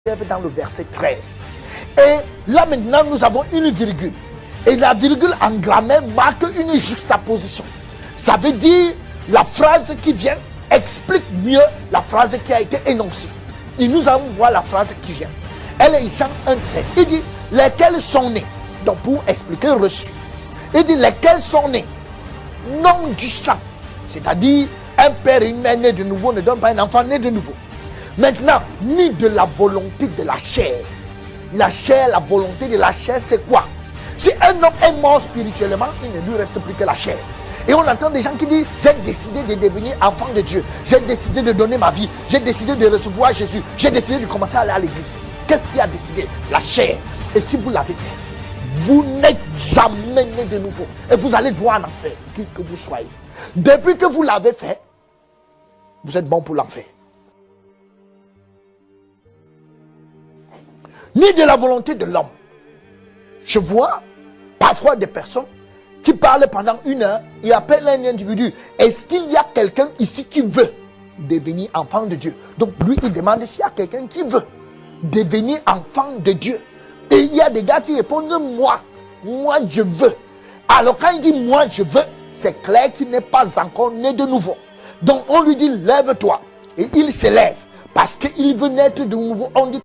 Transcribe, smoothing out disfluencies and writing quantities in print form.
dans le verset 13. Et là maintenant, nous avons une virgule. Et la virgule en grammaire marque une juxtaposition. Ça veut dire la phrase qui vient explique mieux la phrase qui a été énoncée. Et nous allons voir la phrase qui vient. Elle est Jean 1,13. Il dit, lesquels sont nés. Donc pour expliquer reçu. Il dit, lesquels sont nés. Non du sang. C'est-à-dire, un père et une mère nés de nouveau ne donnent pas un enfant né de nouveau. Maintenant, ni de la volonté de la chair. La chair, la volonté de la chair, c'est quoi? Si un homme est mort spirituellement, il ne lui reste plus que la chair. Et on entend des gens qui disent, j'ai décidé de devenir enfant de Dieu. J'ai décidé de donner ma vie. J'ai décidé de recevoir Jésus. J'ai décidé de commencer à aller à l'église. Qu'est-ce qui a décidé? La chair. Et si vous l'avez fait, vous n'êtes jamais né de nouveau. Et vous allez droit en enfer, qui que vous soyez. Depuis que vous l'avez fait, vous êtes bon pour l'enfer. Ni de la volonté de l'homme. Je vois parfois des personnes qui parlent pendant 1 heure et appellent un individu. Est-ce qu'il y a quelqu'un ici qui veut devenir enfant de Dieu? Donc lui, il demande s'il y a quelqu'un qui veut devenir enfant de Dieu. Et il y a des gars qui répondent, moi je veux. Alors quand il dit moi je veux, c'est clair qu'il n'est pas encore né de nouveau. Donc on lui dit lève-toi. Et il se lève parce qu'il veut naître de nouveau. On dit